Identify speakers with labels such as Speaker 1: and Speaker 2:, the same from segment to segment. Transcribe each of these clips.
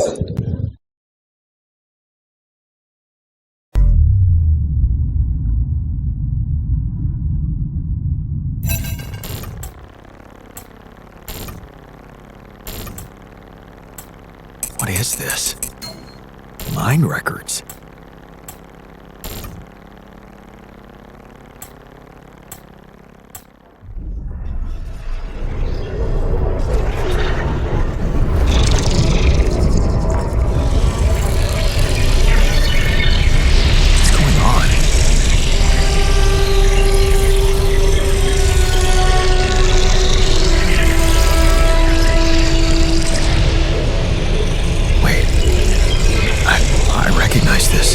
Speaker 1: What is this? Mine records. This.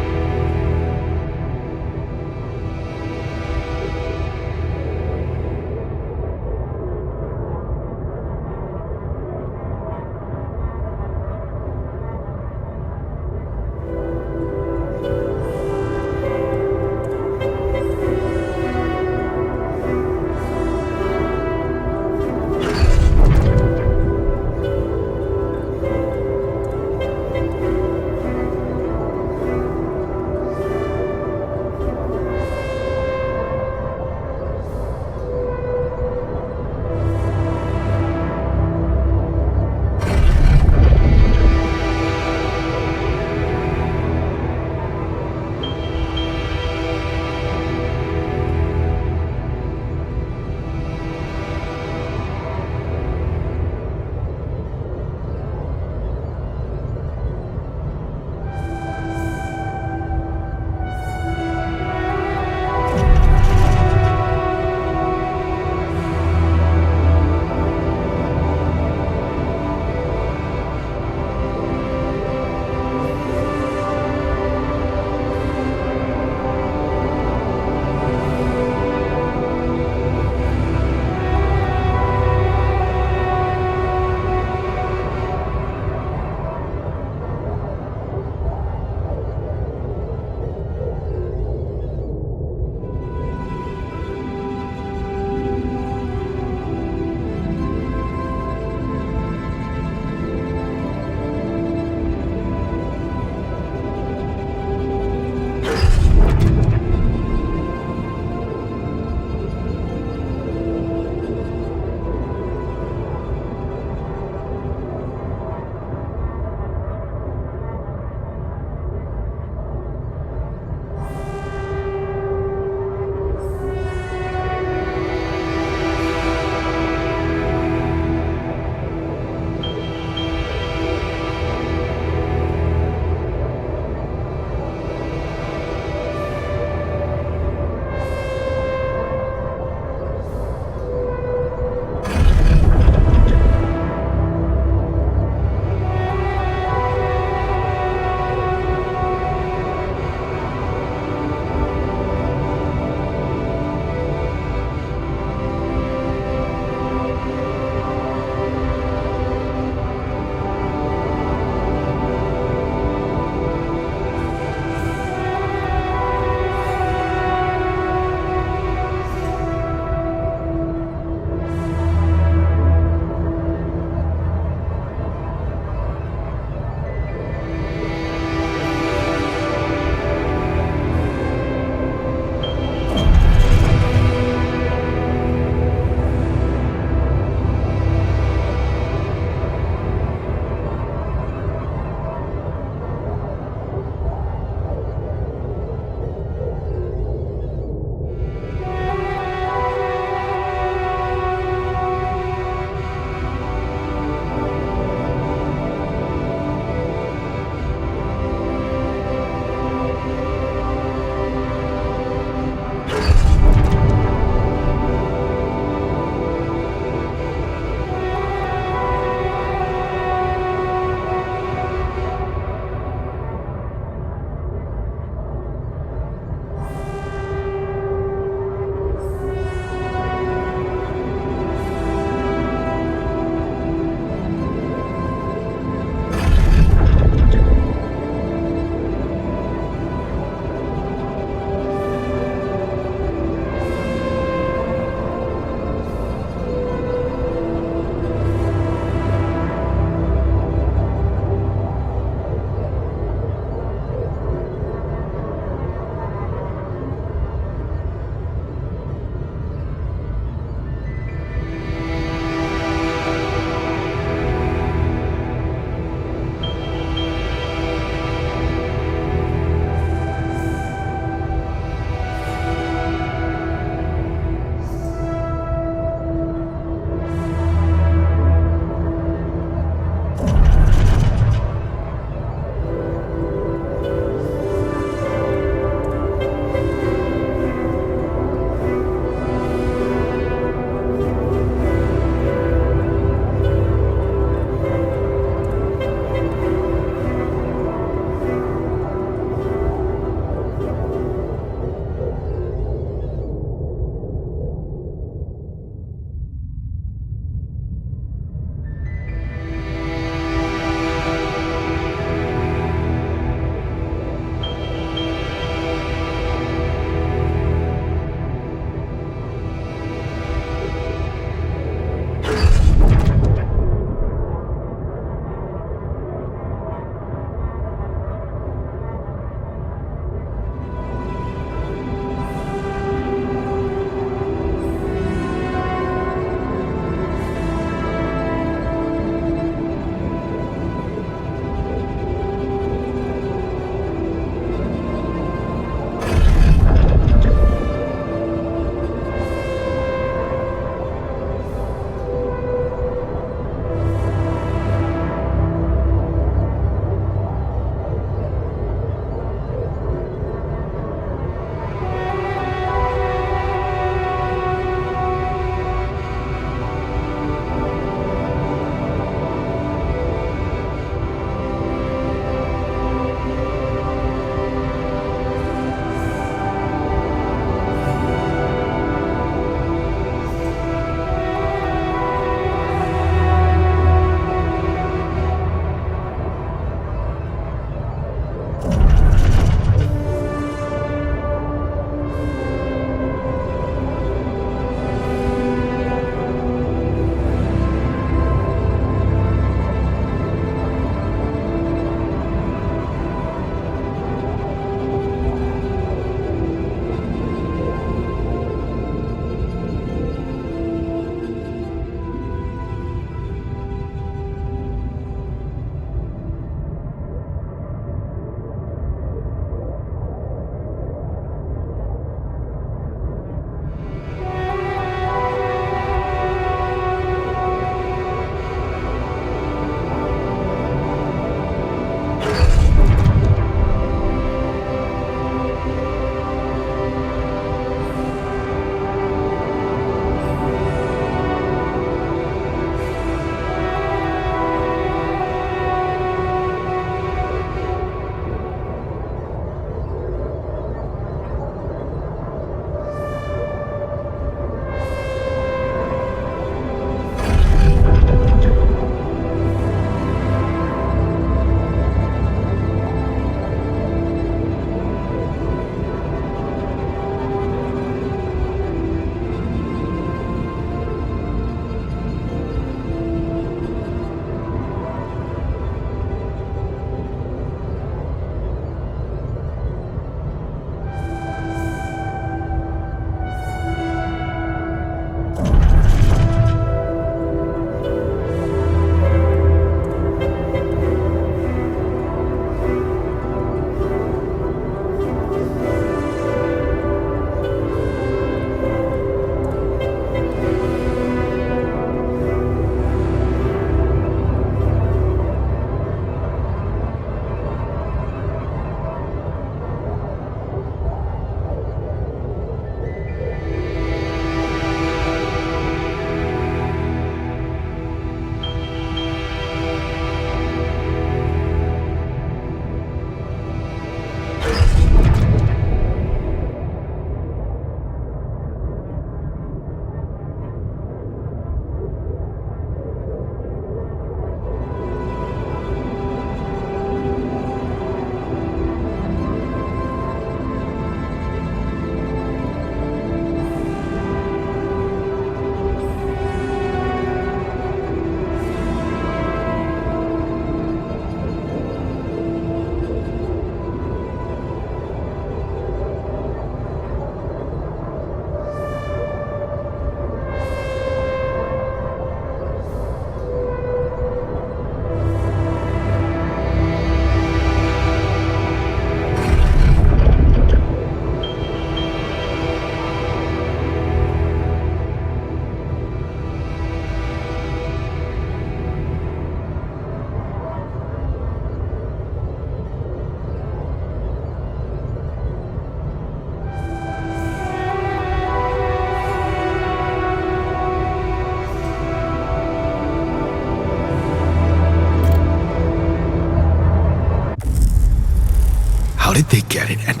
Speaker 1: did they get it, and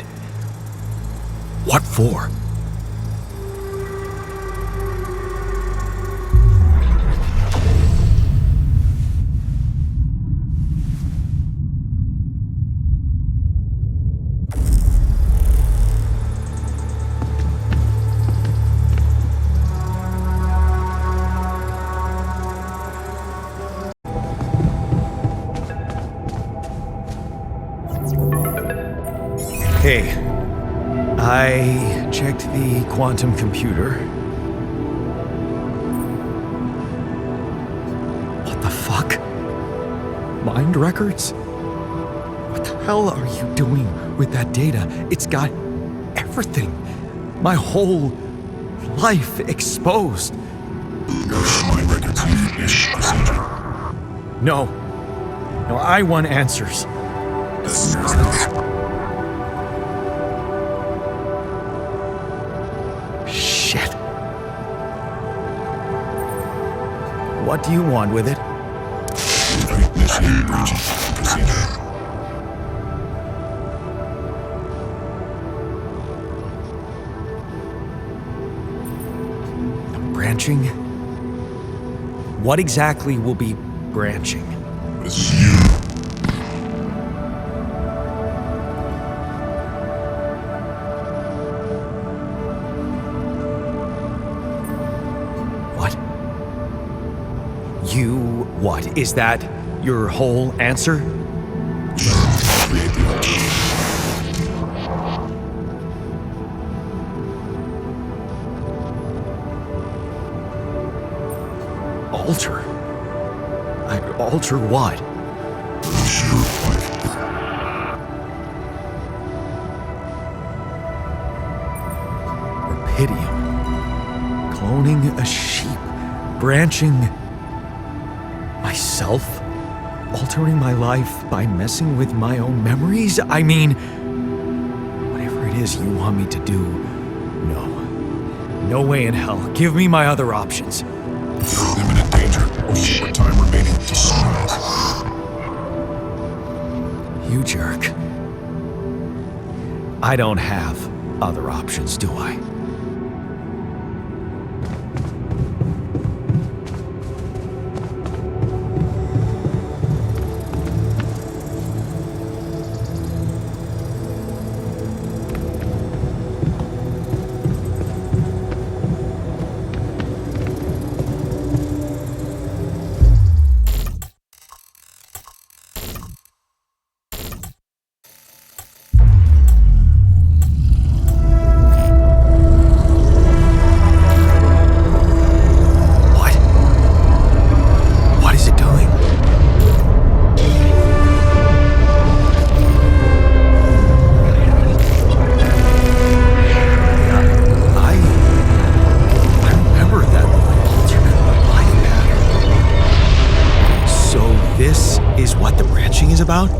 Speaker 1: what for? Hey, I checked the quantum computer. What the fuck? Mind records? What the hell are you doing with that data? It's got everything. My whole life exposed.
Speaker 2: Mind records ish procedure.
Speaker 1: No. No, I want answers. Shit. What do you want with it?
Speaker 2: Initiate breaching procedure.
Speaker 1: Branching? What exactly will be branching?
Speaker 2: It's you.
Speaker 1: You what? Is that your whole answer?
Speaker 2: Create the
Speaker 1: altar. I'd alter what?
Speaker 2: Sure,
Speaker 1: Rapidium. Cloning a sheep. Branching myself? Altering my life by messing with my own memories? I mean, whatever it is you want me to do, no. No way in hell. Give me my other options.
Speaker 2: You're in imminent danger. Short time remaining to someone else.
Speaker 1: You jerk. I don't have other options, do I? About?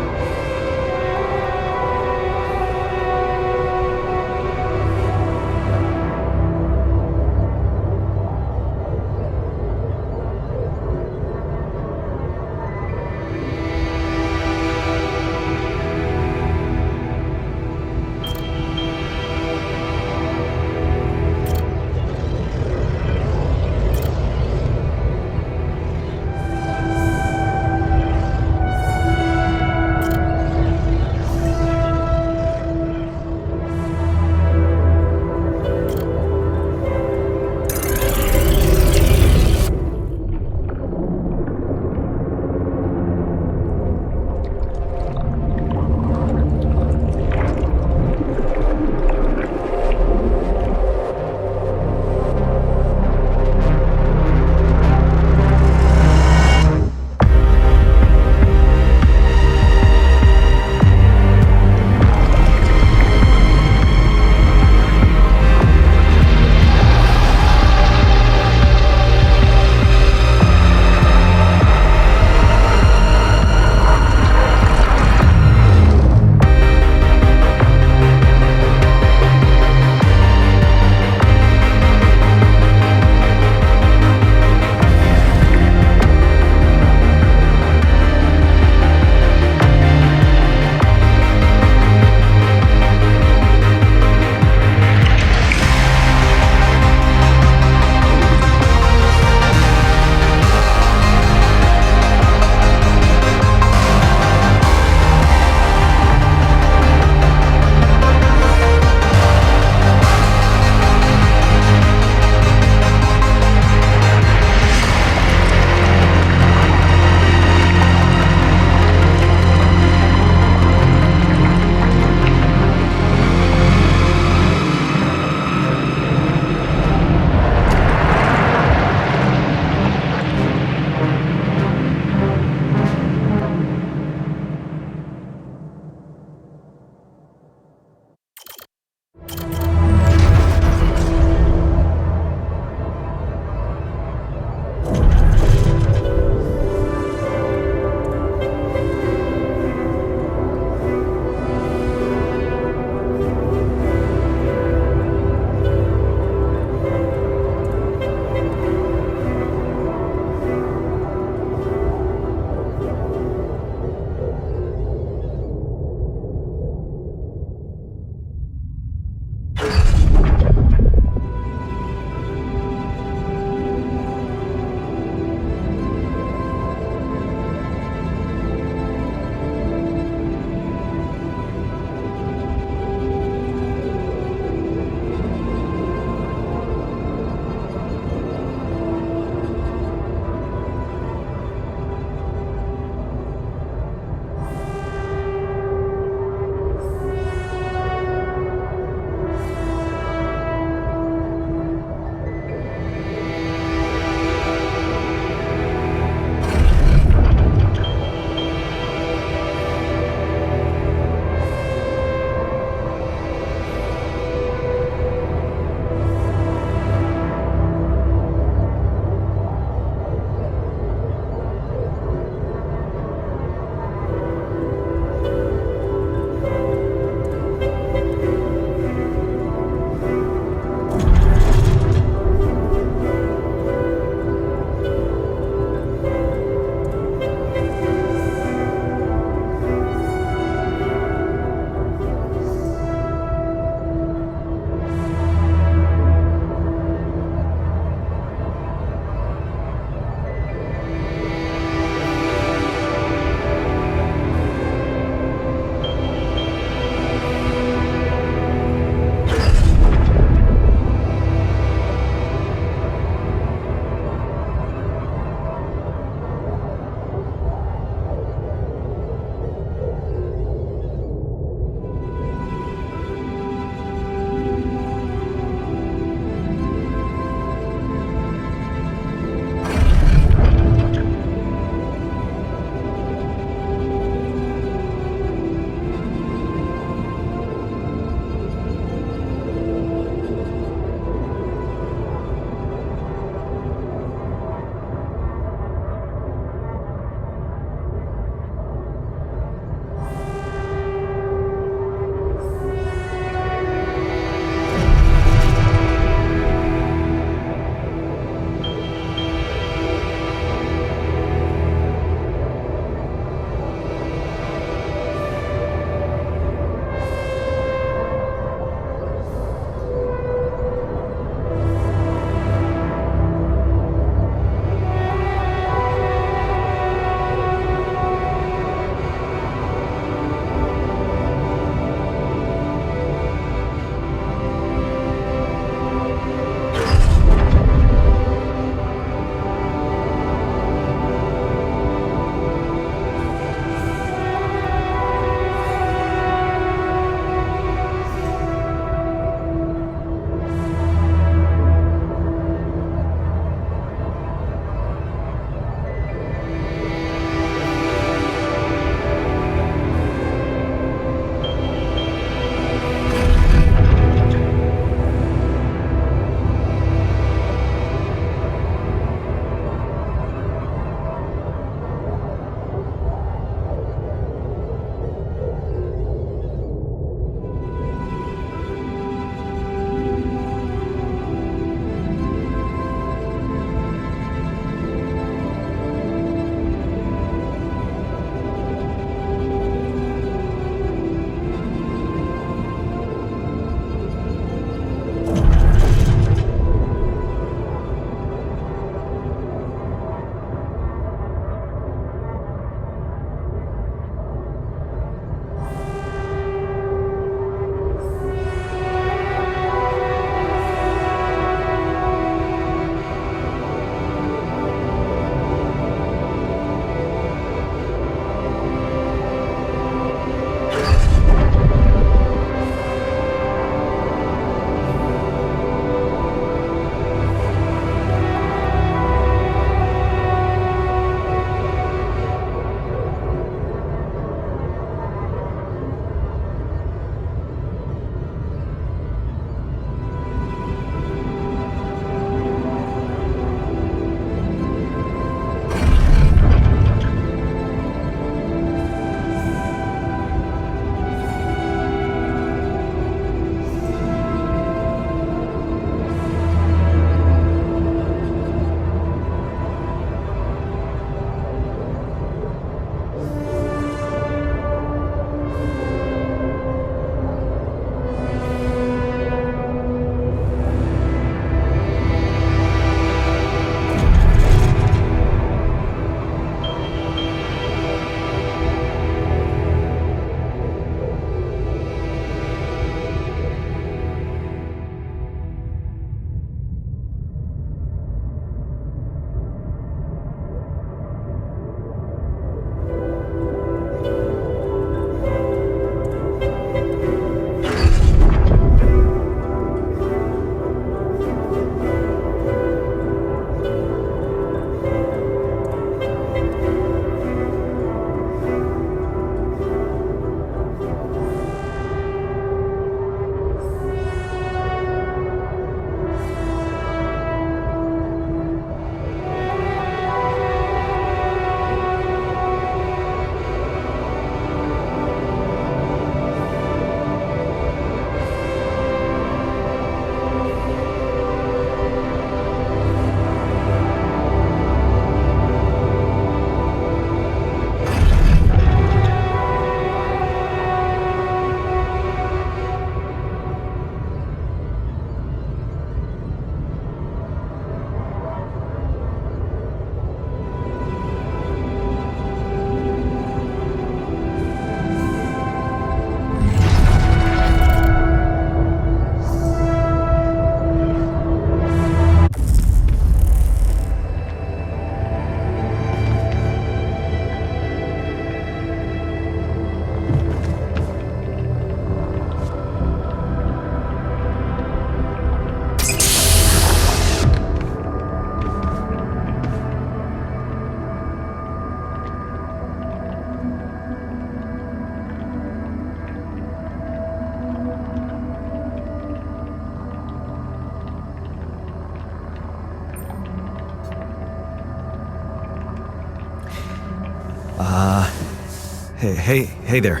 Speaker 1: Hey there.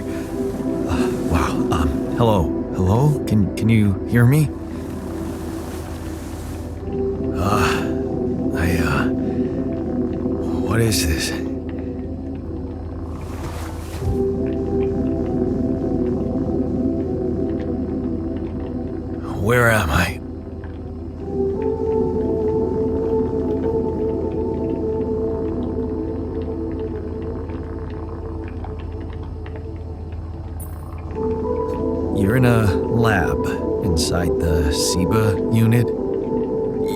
Speaker 1: Wow, hello? Can you hear me? What is this? Where am I? You're in a lab inside the SIBA unit.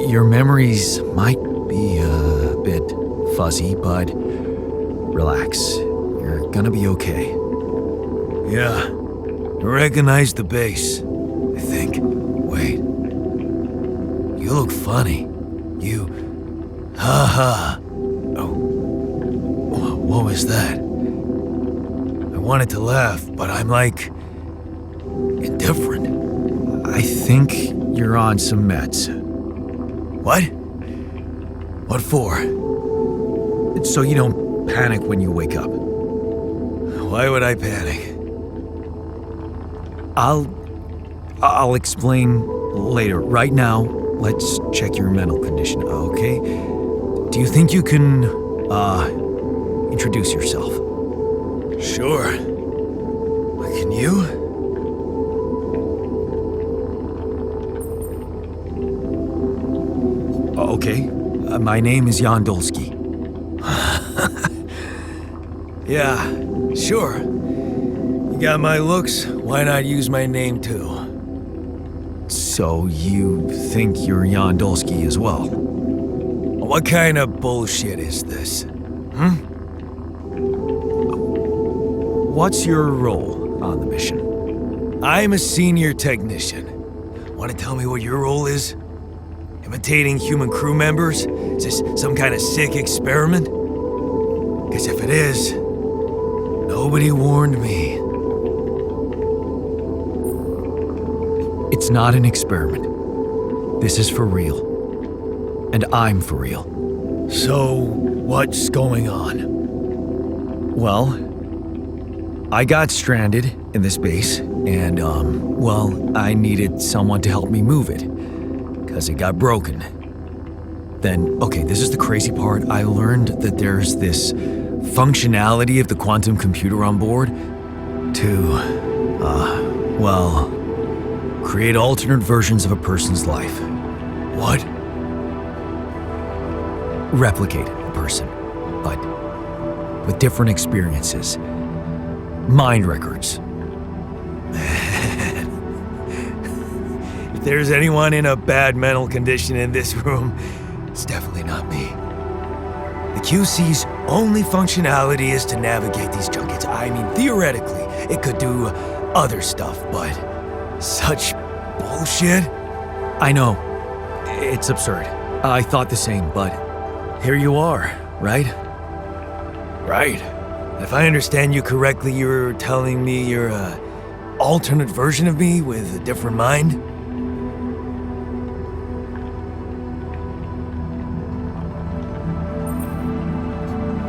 Speaker 1: Your memories might be a bit fuzzy, but relax. You're gonna be okay. Yeah, I recognize the base, I think. Wait. You look funny. Ha. Oh. What was that? I wanted to laugh, but I'm like... indifferent. I think you're on some meds. What? What for? So you don't panic when you wake up. Why would I panic? I'll explain later. Right now, let's check your mental condition, okay? Do you think you can, introduce yourself? Sure. Can you? Okay. My name is Yandolski. Yeah, sure. You got my looks, why not use my name too? So you think you're Yandolski as well? What kind of bullshit is this? What's your role on the mission? I'm a senior technician. Want to tell me what your role is? Imitating human crew members? Is this some kind of sick experiment? Because if it is, nobody warned me. It's not an experiment. This is for real. And I'm for real. So, what's going on? Well, I got stranded in this base, and, I needed someone to help me move it. Because it got broken. Then, okay, this is the crazy part. I learned that there's this functionality of the quantum computer on board to, create alternate versions of a person's life. What? Replicate a person, but with different experiences. Mind records. If there's anyone in a bad mental condition in this room, it's definitely not me. The QC's only functionality is to navigate these junkets. I mean, theoretically, it could do other stuff, but such bullshit? I know. It's absurd. I thought the same, but here you are, right? Right. If I understand you correctly, you're telling me you're an alternate version of me with a different mind?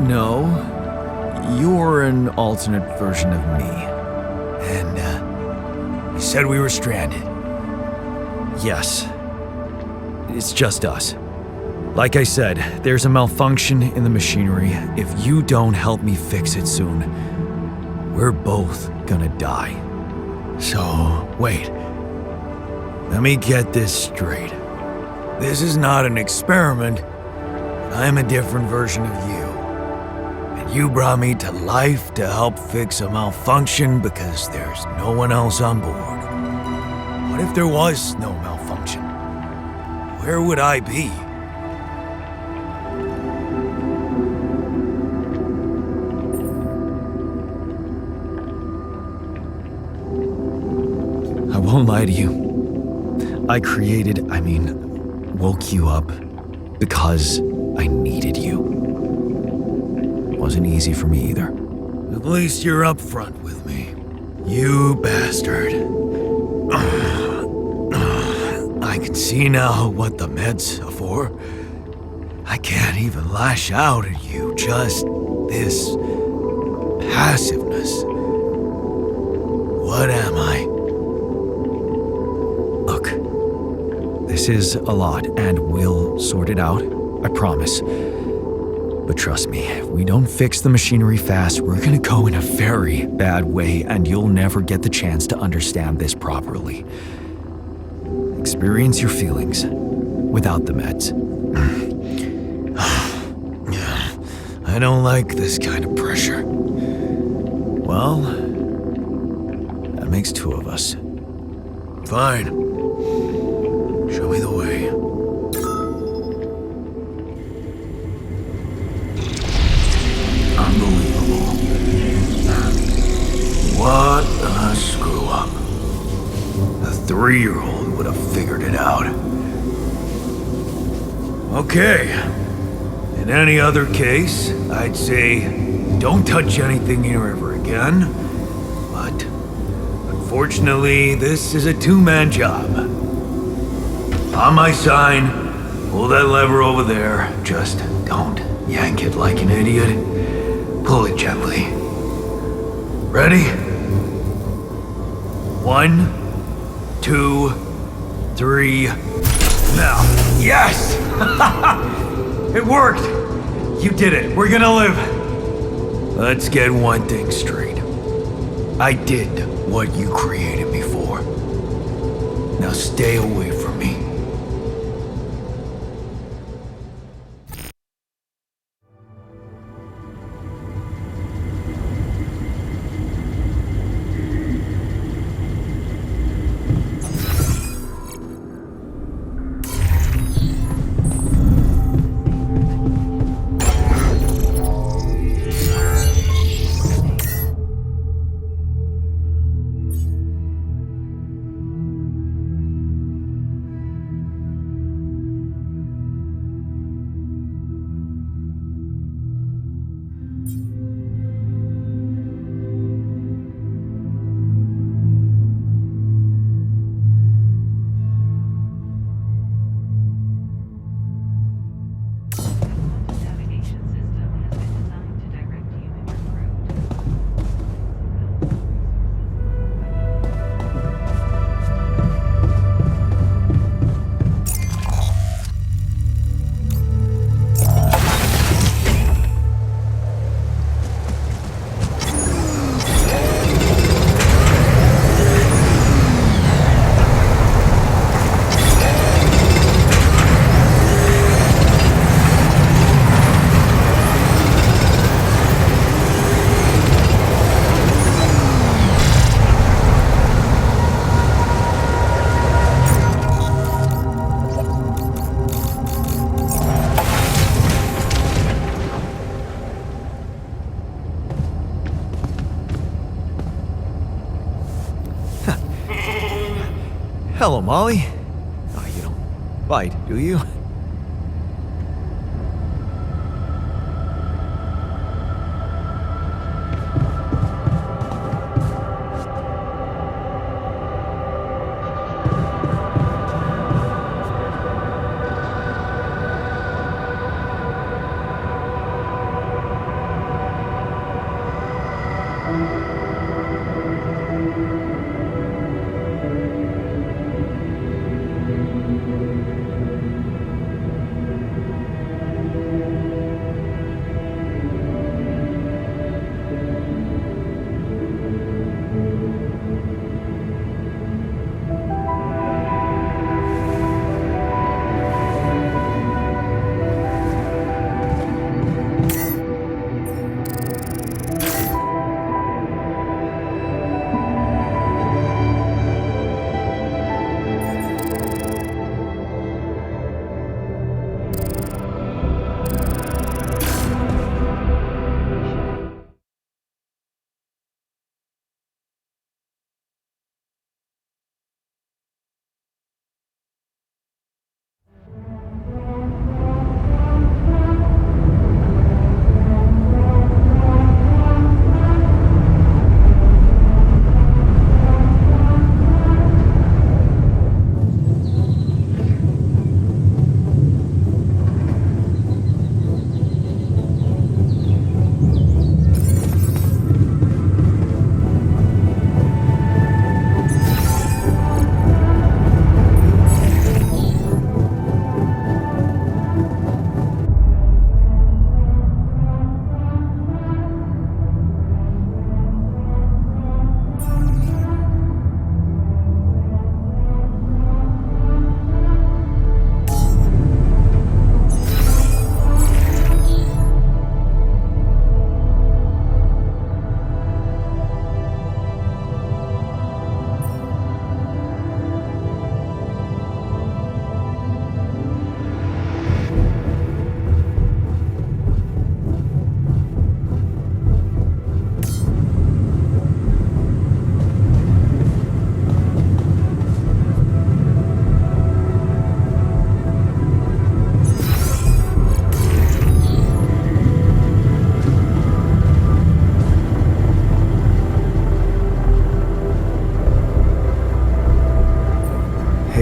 Speaker 1: No, you're an alternate version of me. And, you said we were stranded. Yes. It's just us. Like I said, there's a malfunction in the machinery. If you don't help me fix it soon, we're both gonna die. So, wait. Let me get this straight. This is not an experiment. I'm a different version of you. You brought me to life to help fix a malfunction because there's no one else on board. What if there was no malfunction? Where would I be? I won't lie to you. I woke you up because I needed you. Wasn't easy for me either. At least you're upfront with me. You bastard. I can see now what the meds are for. I can't even lash out at you, just this passiveness. What am I? Look, this is a lot, and we'll sort it out, I promise. But trust me, if we don't fix the machinery fast, we're gonna go in a very bad way, and you'll never get the chance to understand this properly. Experience your feelings without the meds. I don't like this kind of pressure. Well, that makes two of us. Fine. Show me the way. Unbelievable. What a screw up. A 3-year-old would have figured it out. Okay. In any other case, I'd say don't touch anything here ever again. But unfortunately, this is a two-man job. On my sign, pull that lever over there. Just don't yank it like an idiot. Pull it gently. Ready? 1, 2, 3. Now. Yes! It worked! You did it. We're gonna live. Let's get one thing straight. I did what you created me for. Now stay away from me. Hello, Molly. Oh, you don't bite, do you?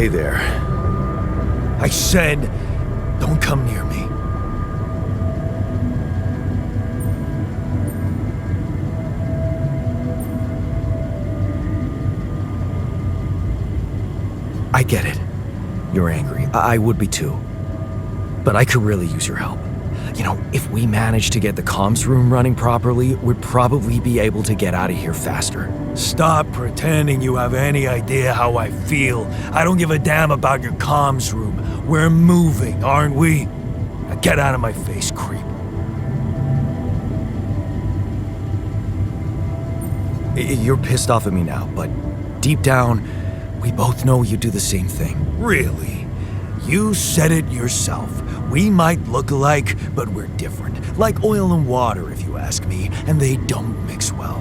Speaker 1: Stay there. I said, don't come near me. I get it. You're angry. I would be too. But I could really use your help. You know, if we manage to get the comms room running properly, we'd probably be able to get out of here faster. Stop pretending you have any idea how I feel. I don't give a damn about your comms room. We're moving, aren't we? Now get out of my face, creep. You're pissed off at me now, but deep down, we both know you do the same thing. Really? You said it yourself. We might look alike, but we're different. Like oil and water, if you ask me, and they don't mix well.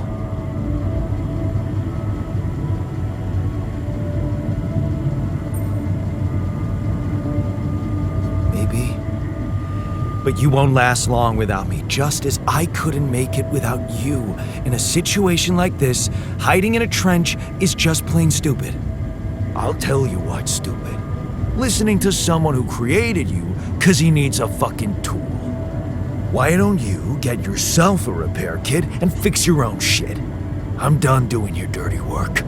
Speaker 1: Maybe. But you won't last long without me, just as I couldn't make it without you. In a situation like this, hiding in a trench is just plain stupid. I'll tell you what's stupid. Listening to someone who created you because he needs a fucking tool. Why don't you get yourself a repair kit and fix your own shit? I'm done doing your dirty work.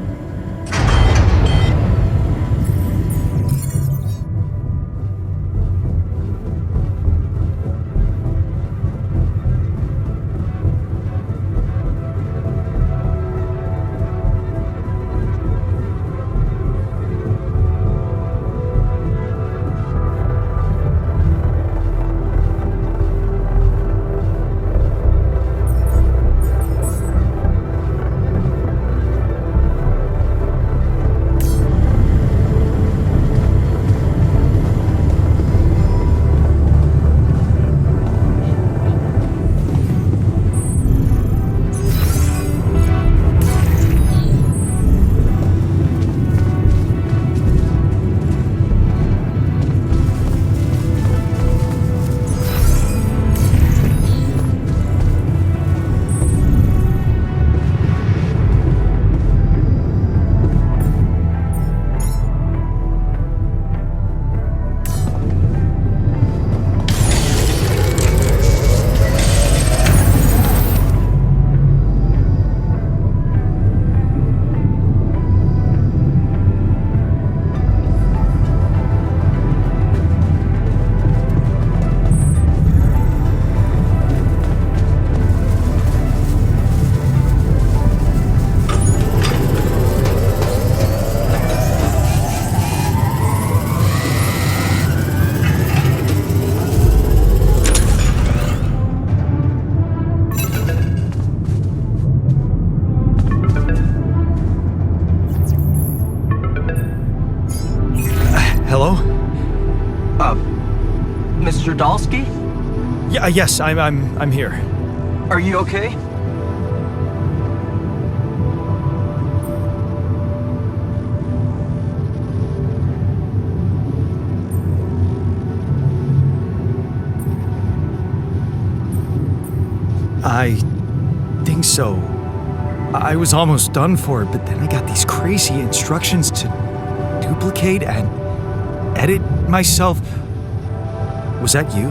Speaker 3: Mr. Dalsky?
Speaker 1: Yeah, yes, I'm here.
Speaker 3: Are you okay?
Speaker 1: I think so. I was almost done for it, but then I got these crazy instructions to duplicate and edit myself. Was that you?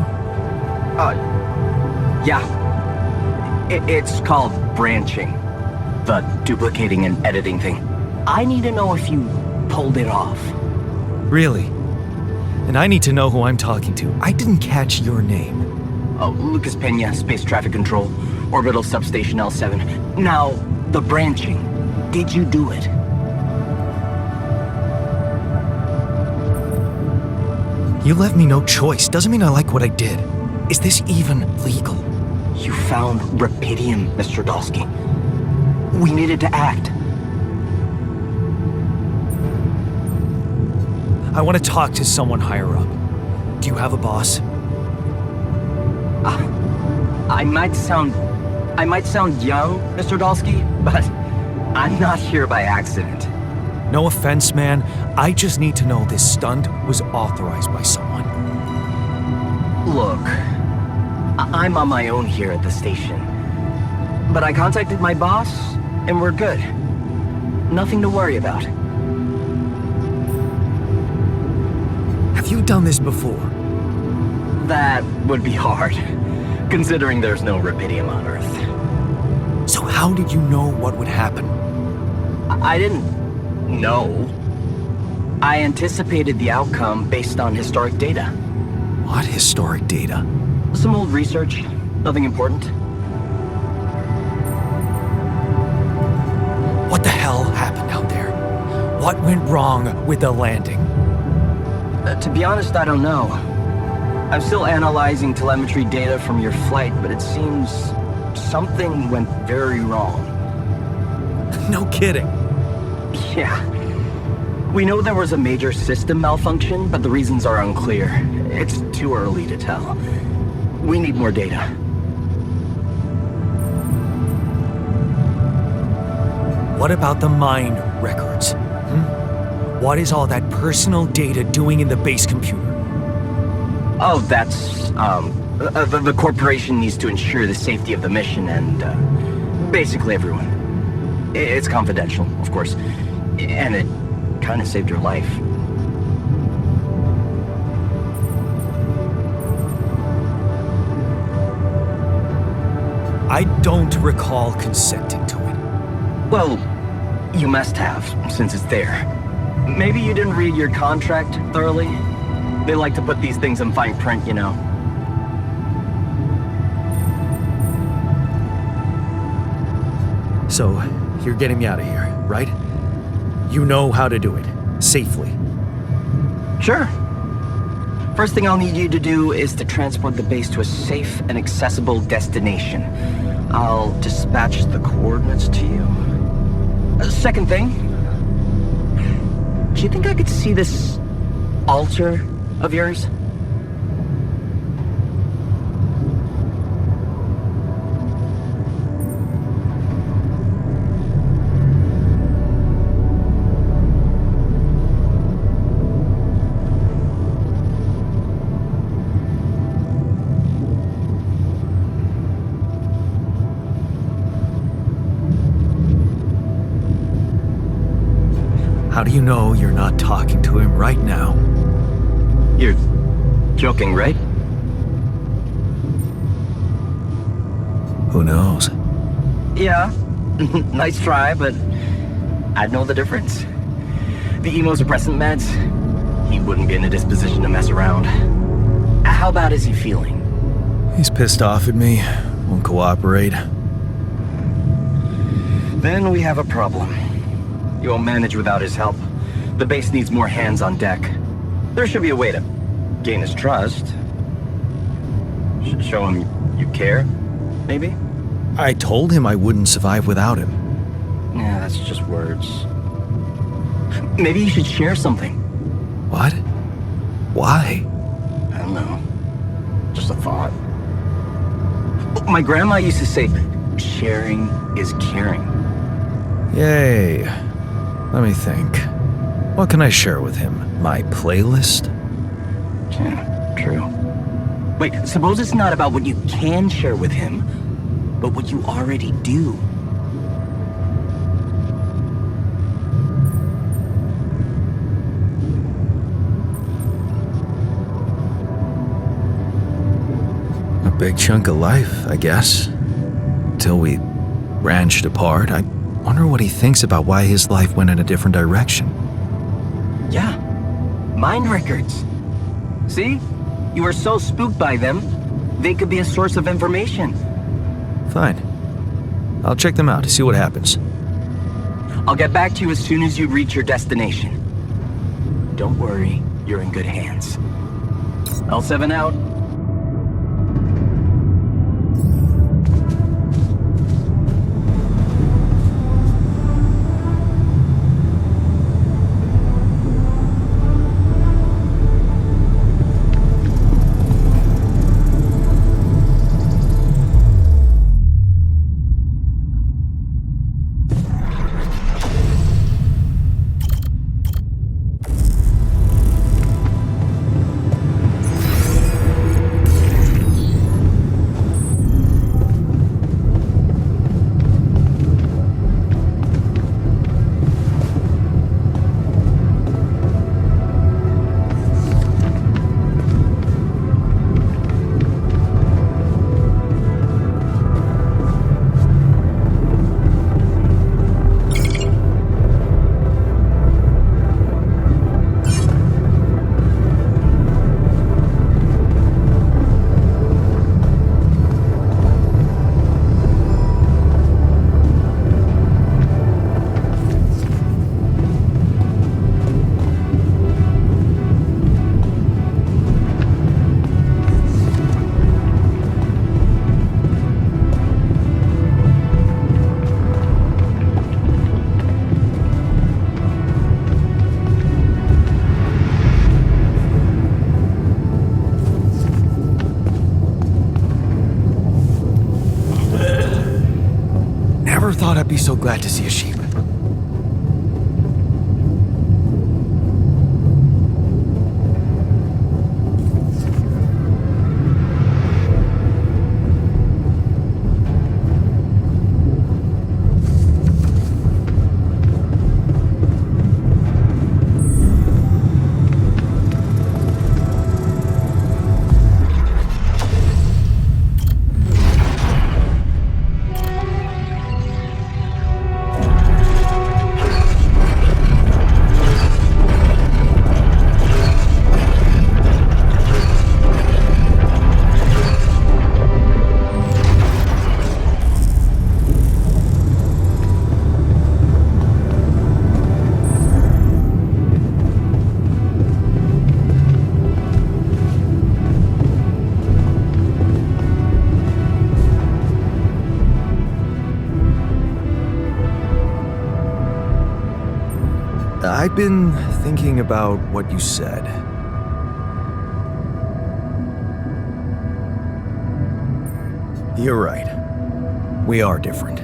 Speaker 3: Yeah. It's called branching. The duplicating and editing thing. I need to know if you pulled it off.
Speaker 1: Really? And I need to know who I'm talking to. I didn't catch your name.
Speaker 3: Oh, Lucas Pena, Space Traffic Control, Orbital Substation L7. Now, the branching. Did you do it?
Speaker 1: You left me no choice. Doesn't mean I like what I did. Is this even legal?
Speaker 3: You found Rapidium, Mr. Dalsky. We needed to act.
Speaker 1: I want to talk to someone higher up. Do you have a boss?
Speaker 3: I might sound young, Mr. Dalsky, but I'm not here by accident.
Speaker 1: No offense, man. I just need to know this stunt was authorized by someone.
Speaker 3: Look, I'm on my own here at the station. But I contacted my boss, and we're good. Nothing to worry about.
Speaker 1: Have you done this before?
Speaker 3: That would be hard, considering there's no rubidium on Earth.
Speaker 1: So how did you know what would happen?
Speaker 3: I didn't know. I anticipated the outcome based on historic data.
Speaker 1: What historic data?
Speaker 3: Some old research, nothing important.
Speaker 1: What the hell happened out there? What went wrong with the landing?
Speaker 3: To be honest, I don't know. I'm still analyzing telemetry data from your flight, but it seems something went very wrong.
Speaker 1: No kidding.
Speaker 3: Yeah. We know there was a major system malfunction, but the reasons are unclear. It's too early to tell. We need more data.
Speaker 1: What about the mind records? What is all that personal data doing in the base computer?
Speaker 3: Oh, that's, the corporation needs to ensure the safety of the mission and, basically everyone. It's confidential, of course. And it kind of saved your life.
Speaker 1: I don't recall consenting to it.
Speaker 3: Well, you must have, since it's there. Maybe you didn't read your contract thoroughly? They like to put these things in fine print, you know.
Speaker 1: So, you're getting me out of here, right? You know how to do it, safely.
Speaker 3: Sure. First thing I'll need you to do is to transport the base to a safe and accessible destination. I'll dispatch the coordinates to you. Second thing, do you think I could see this altar of yours?
Speaker 1: How do you know you're not talking to him right now?
Speaker 3: You're joking, right?
Speaker 1: Who knows?
Speaker 3: Yeah. Nice try, but I'd know the difference. The immunosuppressant meds, he wouldn't be in a disposition to mess around. How bad is he feeling?
Speaker 1: He's pissed off at me, won't cooperate.
Speaker 3: Then we have a problem. You won't manage without his help. The base needs more hands on deck. There should be a way to gain his trust. Show him you care, maybe?
Speaker 1: I told him I wouldn't survive without him.
Speaker 3: Yeah, that's just words. Maybe you should share something.
Speaker 1: What? Why?
Speaker 3: I don't know. Just a thought. My grandma used to say, sharing is caring.
Speaker 1: Yay. Let me think. What can I share with him? My playlist?
Speaker 3: Yeah, true. Wait, suppose it's not about what you can share with him, but what you already do.
Speaker 1: A big chunk of life, I guess. Till we branched apart. I wonder what he thinks about why his life went in a different direction.
Speaker 3: Yeah, mind records. See? You were so spooked by them, they could be a source of information.
Speaker 1: Fine. I'll check them out to see what happens.
Speaker 3: I'll get back to you as soon as you reach your destination. Don't worry, you're in good hands. L7 out.
Speaker 1: never thought I'd be so glad to see a sheep. I've been thinking about what you said. You're right. We are different.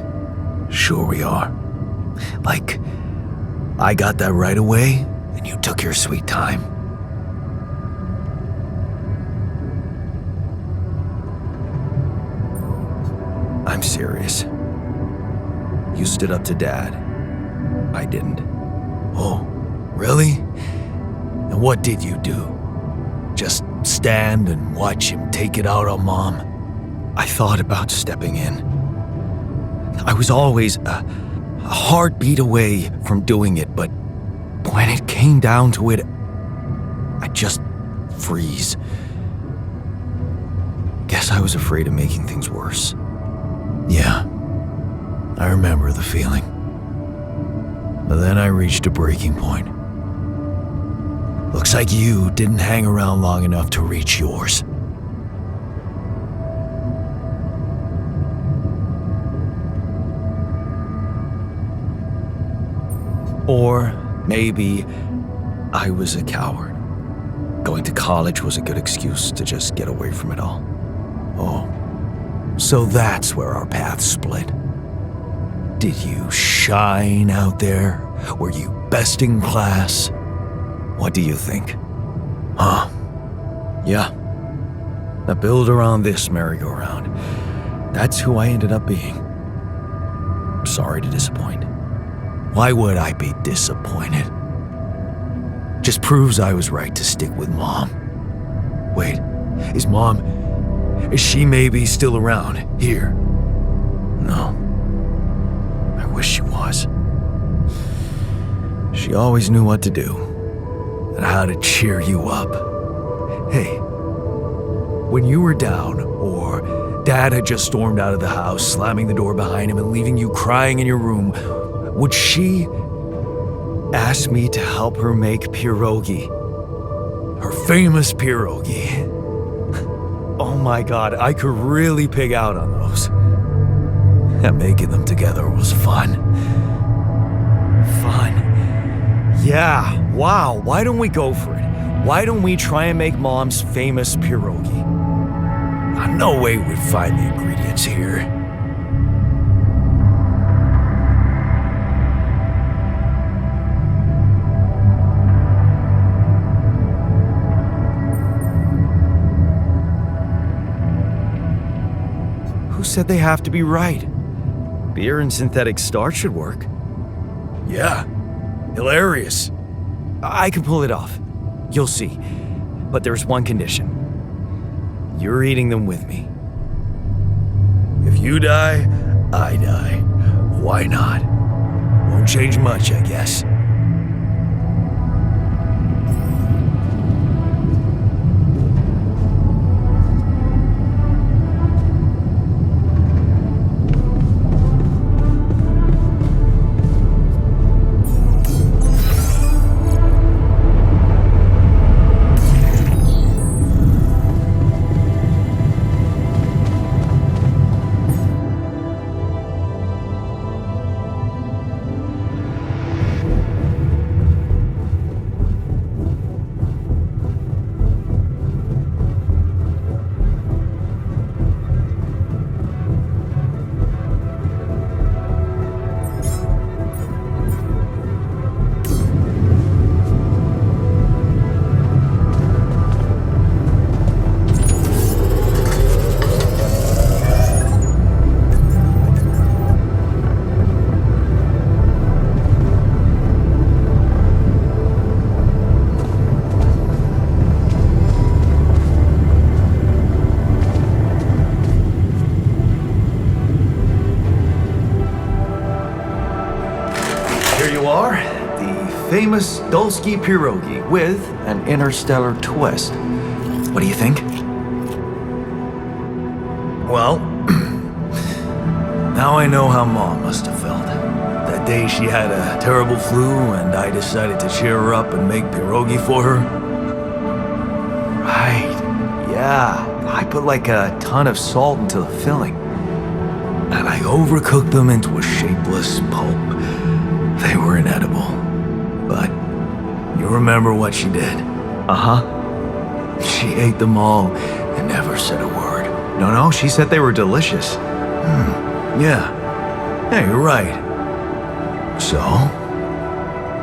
Speaker 4: Sure we are. Like, I got that right away, and you took your sweet time.
Speaker 1: I'm serious. You stood up to Dad. I didn't.
Speaker 4: Oh, really? And what did you do? Just stand and watch him take it out on Mom?
Speaker 1: I thought about stepping in. I was always a heartbeat away from doing it, but when it came down to it, I'd just freeze. Guess I was afraid of making things worse.
Speaker 4: Yeah, I remember the feeling. But then I reached a breaking point. Looks like you didn't hang around long enough to reach yours.
Speaker 1: Or maybe I was a coward. Going to college was a good excuse to just get away from it all.
Speaker 4: Oh, so that's where our paths split. Did you shine out there? Were you best in class?
Speaker 1: What do you think?
Speaker 4: Huh?
Speaker 1: Yeah. I build around this merry-go-round. That's who I ended up being. Sorry to disappoint.
Speaker 4: Why would I be disappointed? Just proves I was right to stick with Mom. Wait, is she maybe still around here?
Speaker 1: No. I wish she was. She always knew what to do.
Speaker 4: And how to cheer you up. Hey, when you were down, or Dad had just stormed out of the house, slamming the door behind him and leaving you crying in your room, would she ask me to help her make pierogi? Her famous pierogi. Oh my God, I could really pig out on those. And making them together was fun.
Speaker 1: Fun. Yeah, wow, why don't we go for it? Why don't we try and make Mom's famous pierogi?
Speaker 4: No way we'd find the ingredients here.
Speaker 1: Who said they have to be right? Beer and synthetic starch should work.
Speaker 4: Yeah, hilarious.
Speaker 1: I can pull it off. You'll see. But there's one condition. You're eating them with me.
Speaker 4: If you die, I die. Why not? Won't change much, I guess.
Speaker 5: famous Dulski pierogi with an interstellar twist. What do you think?
Speaker 4: Well, now I know how Mom must have felt. That day she had a terrible flu and I decided to cheer her up and make pierogi for her.
Speaker 5: Right. Yeah. I put like a ton of salt into the filling.
Speaker 4: And I overcooked them into a shapeless pulp. They were inedible. But you remember what she did?
Speaker 5: Uh-huh.
Speaker 4: She ate them all and never said a word.
Speaker 5: No, she said they were delicious.
Speaker 4: Yeah. Yeah, you're right. So,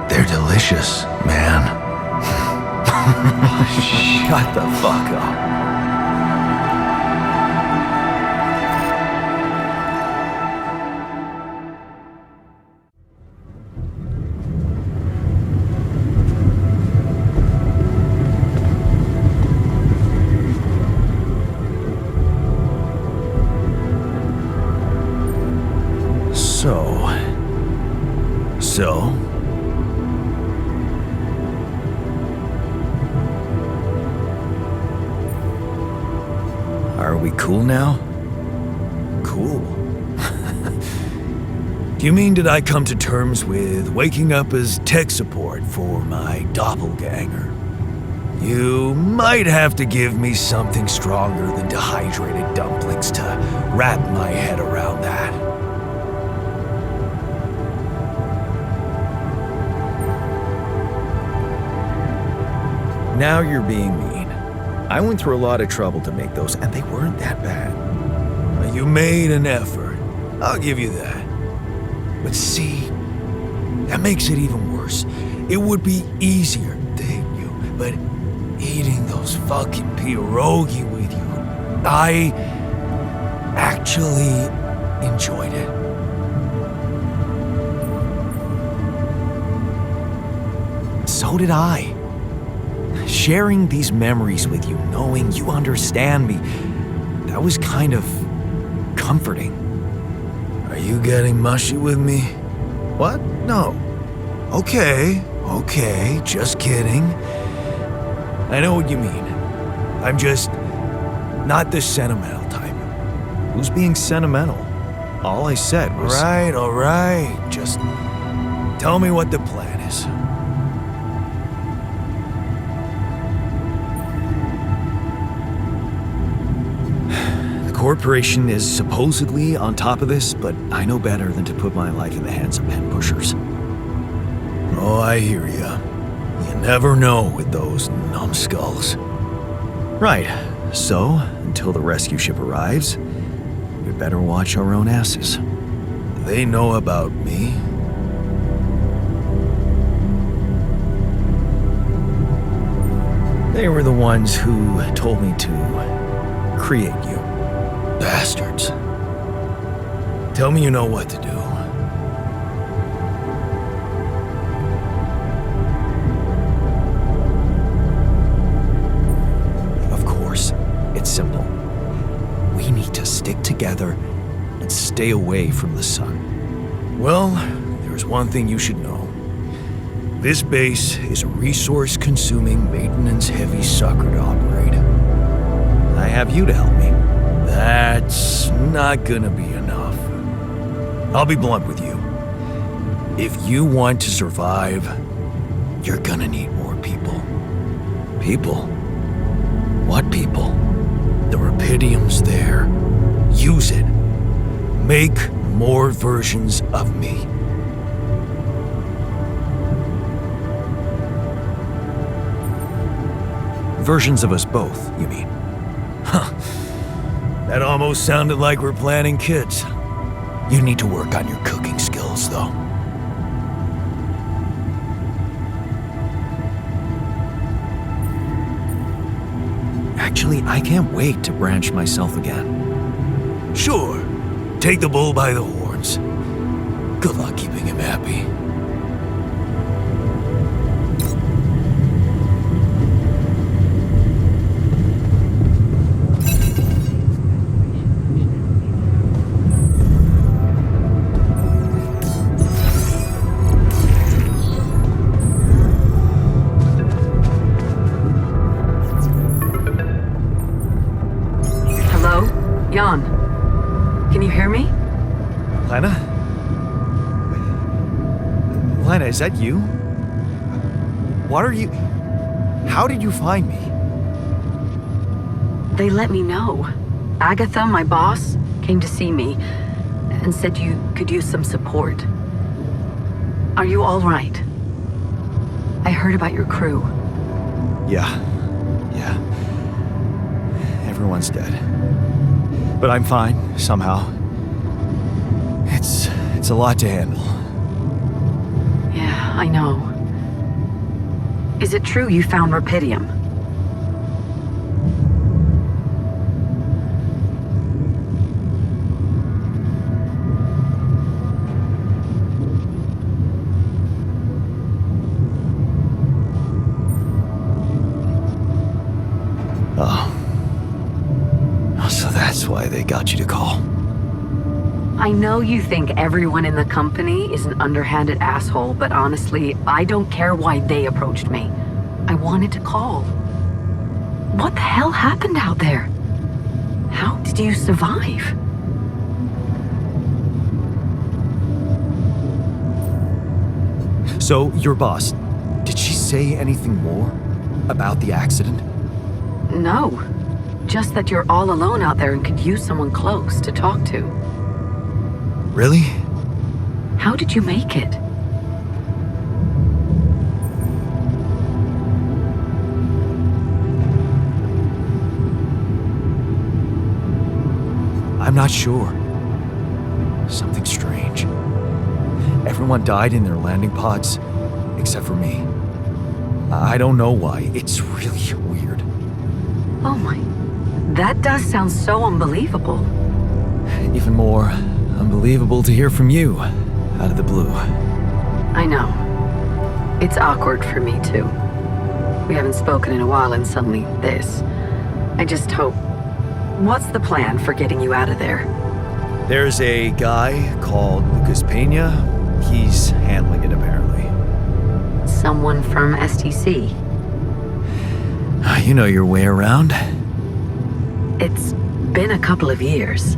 Speaker 4: they're delicious, man.
Speaker 5: Shut the fuck up.
Speaker 4: So? Are we cool now? Cool. Do you mean did I come to terms with waking up as tech support for my doppelganger? You might have to give me something stronger than dehydrated dumplings to wrap my head around that.
Speaker 5: Now you're being mean. I went through a lot of trouble to make those, and they weren't that bad.
Speaker 4: You made an effort. I'll give you that. But see, that makes it even worse. It would be easier, thank you, but eating those fucking pierogi with you, I actually enjoyed it.
Speaker 5: So did I. Sharing these memories with you, knowing you understand me, that was kind of comforting.
Speaker 4: Are you getting mushy with me? What? No. Okay, just kidding. I know what you mean. I'm just not the sentimental type.
Speaker 5: Who's being sentimental? All I said was...
Speaker 4: All right. Just tell me what the plan is.
Speaker 5: Corporation is supposedly on top of this, but I know better than to put my life in the hands of pen pushers.
Speaker 4: Oh, I hear ya. You never know with those numbskulls.
Speaker 5: Right. So, until the rescue ship arrives, we'd better watch our own asses.
Speaker 4: They know about me.
Speaker 5: They were the ones who told me to create you.
Speaker 4: Bastards. Tell me you know what to do.
Speaker 5: Of course, it's simple. We need to stick together and stay away from the sun.
Speaker 4: Well, there's one thing you should know. This base is a resource-consuming, maintenance-heavy sucker to operate.
Speaker 5: I have you to help me.
Speaker 4: That's not gonna be enough. I'll be blunt with you. If you want to survive, you're gonna need more people.
Speaker 5: People? What people?
Speaker 4: The Rapidium's there. Use it. Make more versions of me.
Speaker 5: Versions of us both, you mean?
Speaker 4: Huh. That almost sounded like we're planning kids. You need to work on your cooking skills, though.
Speaker 5: Actually, I can't wait to branch myself again.
Speaker 4: Sure. Take the bull by the horns. Good luck keeping him happy.
Speaker 6: you hear me?
Speaker 5: Lena? Lena, is that you? What are you... How did you find me?
Speaker 6: They let me know. Agatha, my boss, came to see me and said you could use some support. Are you all right? I heard about your crew.
Speaker 5: Yeah. Everyone's dead. But I'm fine, somehow. It's a lot to handle.
Speaker 6: Yeah, I know. Is it true you found Rapidium?
Speaker 5: So that's why they got you to call.
Speaker 6: I know you think everyone in the company is an underhanded asshole, but honestly, I don't care why they approached me. I wanted to call. What the hell happened out there? How did you survive?
Speaker 5: So, your boss, did she say anything more about the accident?
Speaker 6: No. Just that you're all alone out there and could use someone close to talk to.
Speaker 5: Really?
Speaker 6: How did you make it?
Speaker 5: I'm not sure. Something strange. Everyone died in their landing pods, except for me. I don't know why. It's really weird.
Speaker 6: Oh my... That does sound so unbelievable.
Speaker 5: Even more unbelievable to hear from you, out of the blue.
Speaker 6: I know. It's awkward for me, too. We haven't spoken in a while and suddenly this. I just hope... What's the plan for getting you out of there?
Speaker 5: There's a guy called Lucas Pena. He's handling it, apparently.
Speaker 6: Someone from STC.
Speaker 5: You know your way around.
Speaker 6: It's been a couple of years.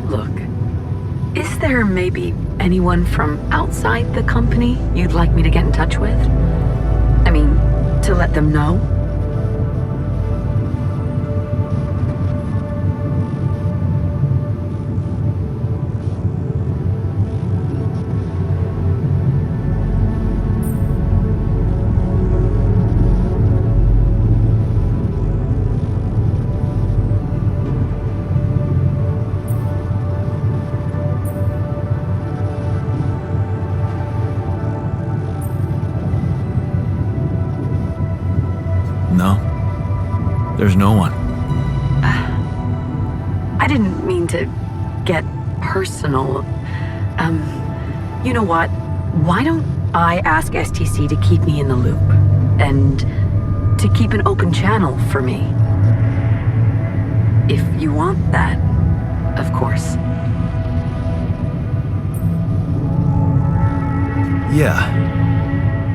Speaker 6: Look, is there maybe anyone from outside the company you'd like me to get in touch with? I mean, to let them know?
Speaker 5: No. There's no one.
Speaker 6: I didn't mean to get personal. You know what? Why don't I ask STC to keep me in the loop? And to keep an open channel for me? If you want that, of course.
Speaker 5: Yeah.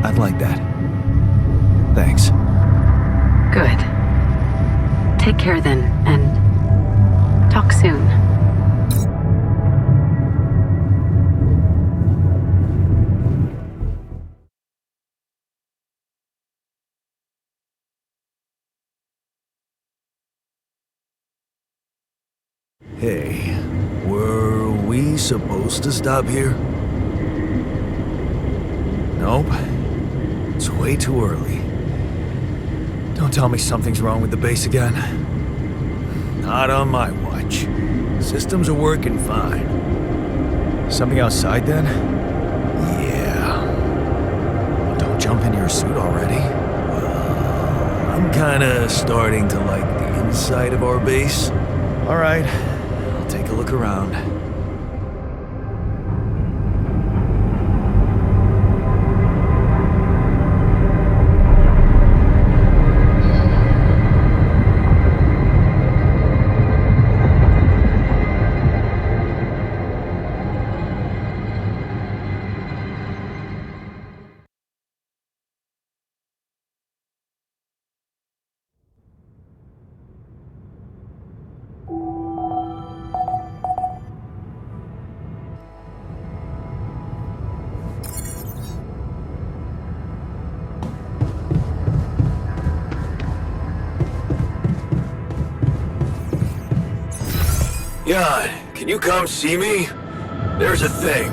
Speaker 5: I'd like that. Thanks.
Speaker 6: Good. Take care then, and talk soon.
Speaker 4: Hey, were we supposed to stop here? Nope. It's way too early.
Speaker 5: Don't tell me something's wrong with the base again.
Speaker 4: Not on my watch. Systems are working fine.
Speaker 5: Something outside then?
Speaker 4: Yeah.
Speaker 5: Well, don't jump into your suit already.
Speaker 4: I'm kinda starting to like the inside of our base.
Speaker 5: All right. I'll take a look around.
Speaker 4: God, can you come see me? There's a thing.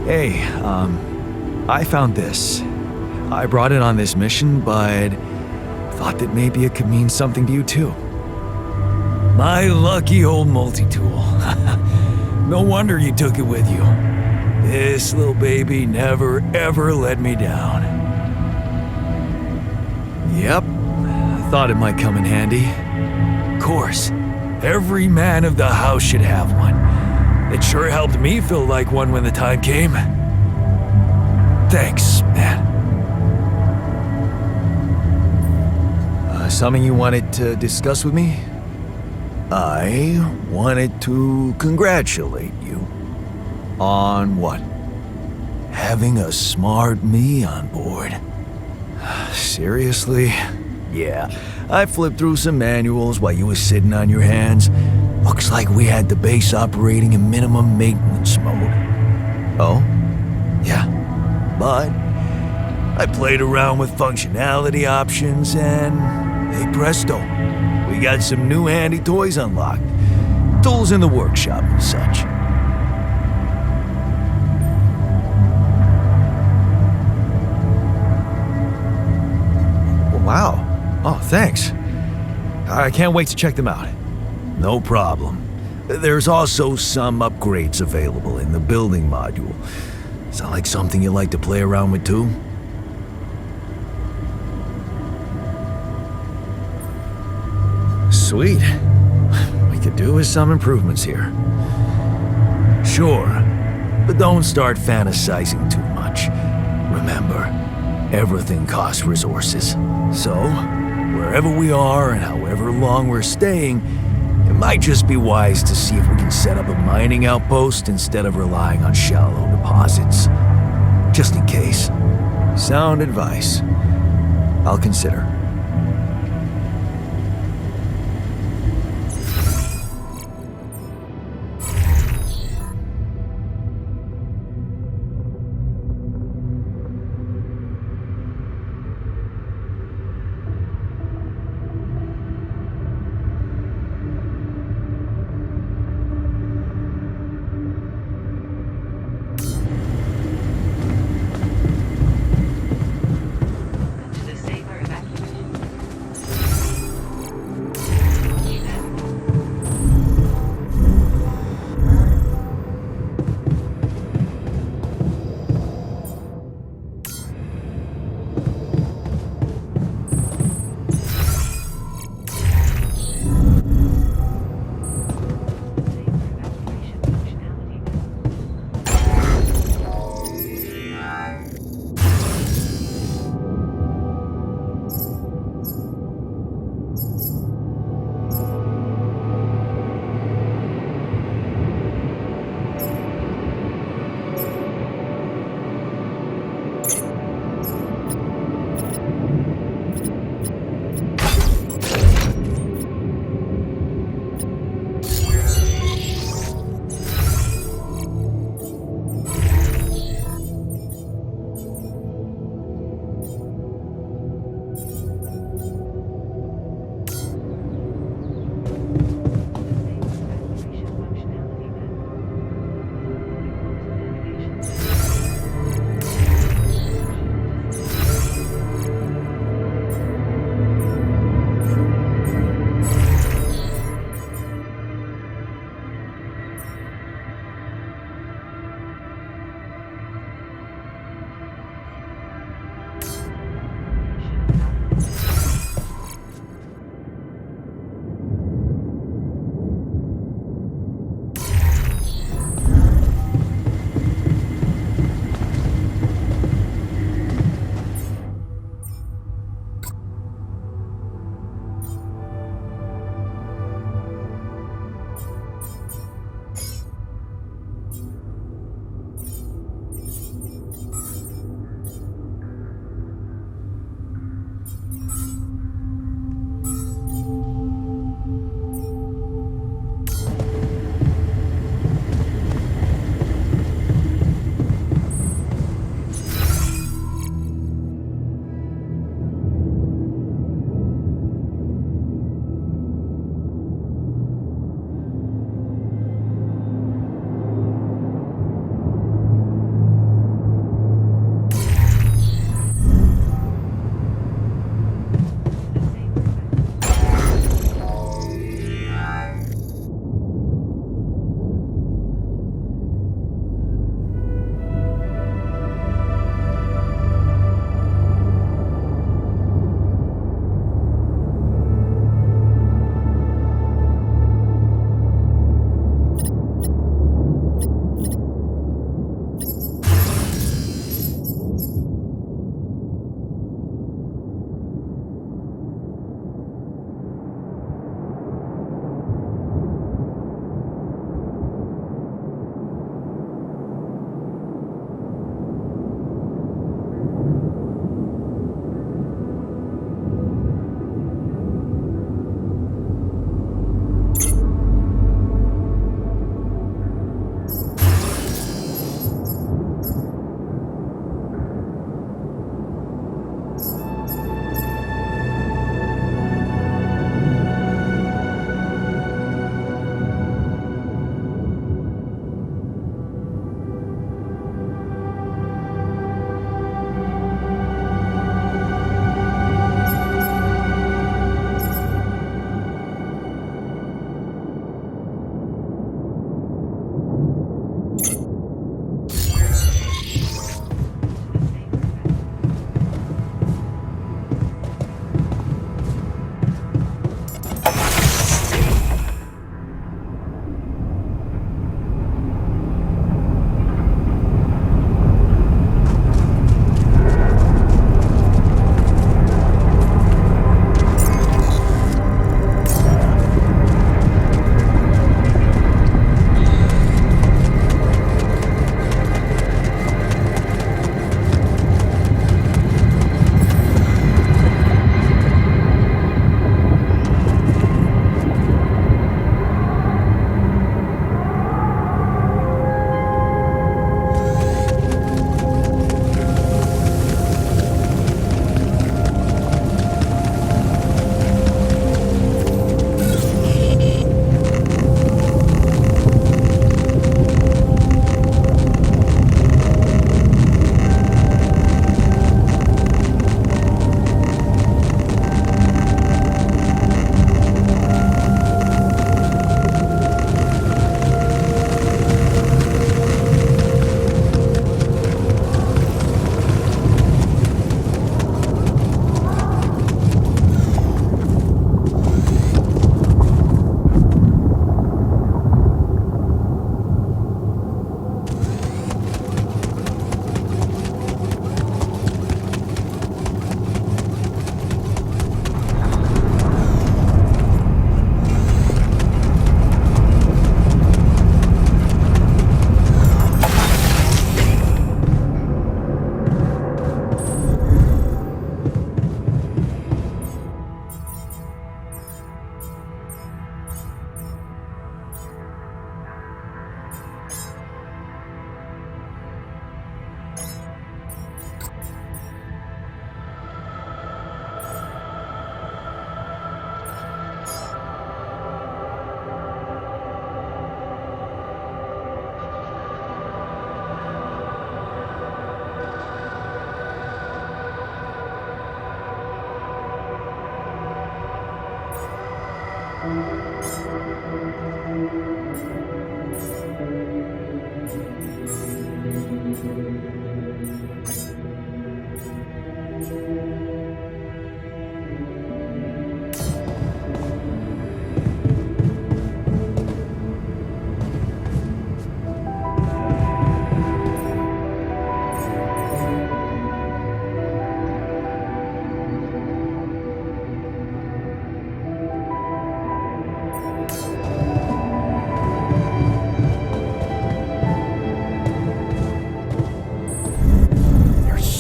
Speaker 5: Hey, I found this. I brought it on this mission, but thought that maybe it could mean something to you too.
Speaker 4: My lucky old multi-tool. No wonder you took it with you. This little baby never ever let me down.
Speaker 5: Yep, I thought it might come in handy.
Speaker 4: Of course, every man of the house should have one. It sure helped me feel like one when the time came. Thanks, man.
Speaker 5: Something you wanted to discuss with me?
Speaker 4: I wanted to congratulate you.
Speaker 5: On what?
Speaker 4: Having a smart me on board.
Speaker 5: Seriously?
Speaker 4: Yeah, I flipped through some manuals while you were sitting on your hands. Looks like we had the base operating in minimum maintenance mode.
Speaker 5: Oh?
Speaker 4: Yeah. But I played around with functionality options and, hey presto, we got some new handy toys unlocked. Tools in the workshop and such.
Speaker 5: Wow. Oh, thanks. I can't wait to check them out.
Speaker 4: No problem. There's also some upgrades available in the building module. Sound like something you like to play around with too?
Speaker 5: Sweet. We could do with some improvements here.
Speaker 4: Sure, but don't start fantasizing too much. Remember, everything costs resources. So, wherever we are and however long we're staying, it might just be wise to see if we can set up a mining outpost instead of relying on shallow deposits. Just in case.
Speaker 5: Sound advice. I'll consider.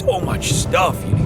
Speaker 4: So much stuff. You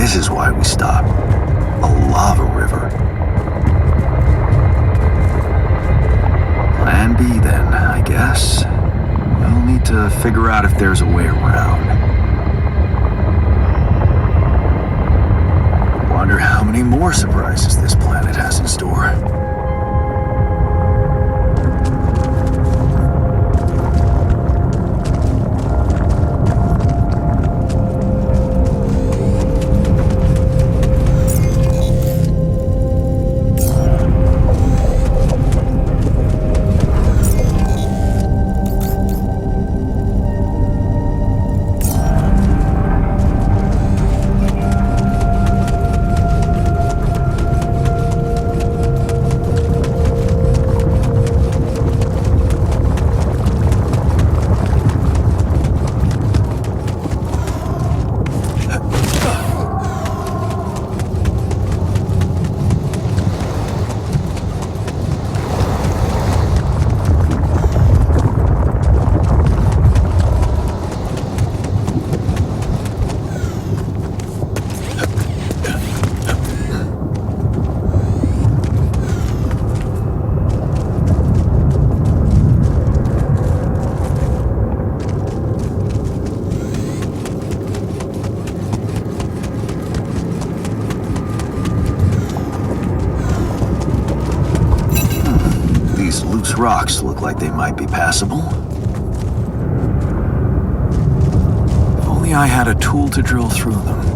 Speaker 4: this is why we stopped. A lava river. Plan B then, I guess. We'll need to figure out if there's a way around. Wonder how many more surprises this planet has in store. Rocks look like they might be passable. If only I had a tool to drill through them.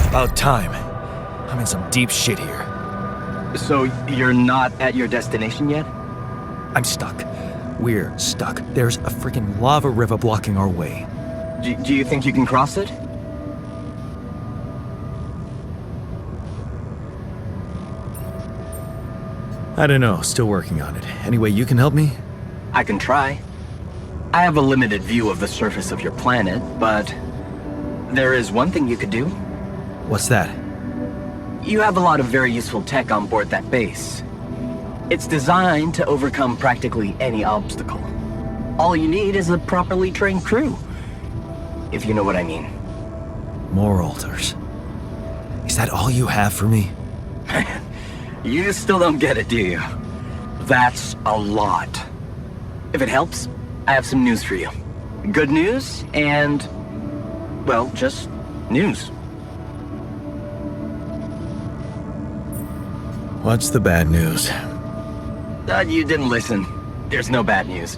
Speaker 5: About time. I'm in some deep shit here.
Speaker 3: So you're not at your destination yet?
Speaker 5: I'm stuck. We're stuck. There's a freaking lava river blocking our way.
Speaker 3: Do you think you can cross it?
Speaker 5: I don't know. Still working on it. Anyway, you can help me?
Speaker 3: I can try. I have a limited view of the surface of your planet, but there is one thing you could do.
Speaker 5: What's that?
Speaker 3: You have a lot of very useful tech on board that base. It's designed to overcome practically any obstacle. All you need is a properly trained crew, if you know what I mean.
Speaker 5: More altars. Is that all you have for me?
Speaker 3: You still don't get it, do you? That's a lot. If it helps, I have some news for you. Good news and, well, just news.
Speaker 5: What's the bad news?
Speaker 3: You didn't listen. There's no bad news.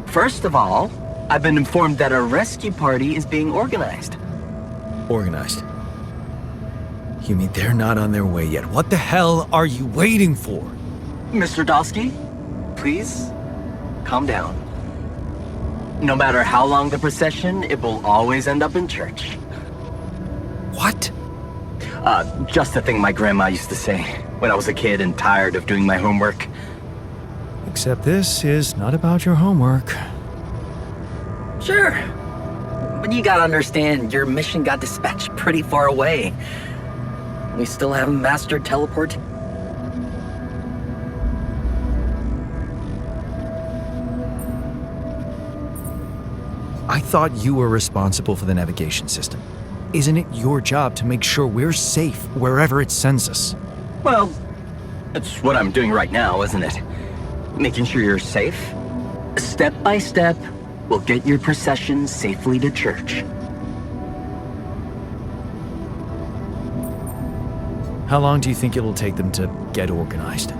Speaker 3: First of all, I've been informed that a rescue party is being organized.
Speaker 5: Organized? You mean they're not on their way yet? What the hell are you waiting for?
Speaker 3: Mr. Dosky, please, calm down. No matter how long the procession, it will always end up in church.
Speaker 5: What?
Speaker 3: Just a thing my grandma used to say when I was a kid and tired of doing my homework.
Speaker 5: Except this is not about your homework.
Speaker 3: Sure. But you gotta understand, your mission got dispatched pretty far away. We still haven't mastered teleport.
Speaker 5: I thought you were responsible for the navigation system. Isn't it your job to make sure we're safe wherever it sends us?
Speaker 3: Well, that's what I'm doing right now, isn't it? Making sure you're safe. Step by step, we'll get your procession safely to church.
Speaker 5: How long do you think it'll take them to get organized?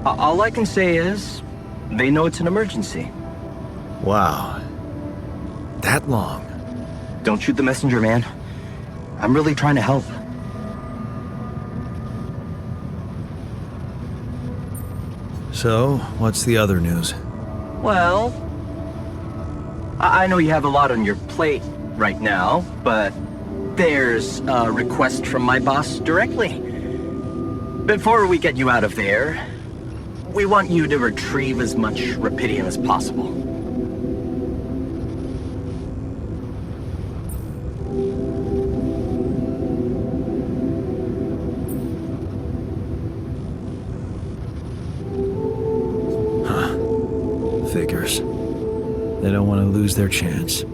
Speaker 3: All I can say is, they know it's an emergency.
Speaker 5: Wow. That long?
Speaker 3: Don't shoot the messenger, man. I'm really trying to help.
Speaker 5: So, what's the other news?
Speaker 3: Well, I know you have a lot on your plate right now, but there's a request from my boss directly. Before we get you out of there, we want you to retrieve as much rupidium as possible.
Speaker 5: Figures. They don't want to lose their chance.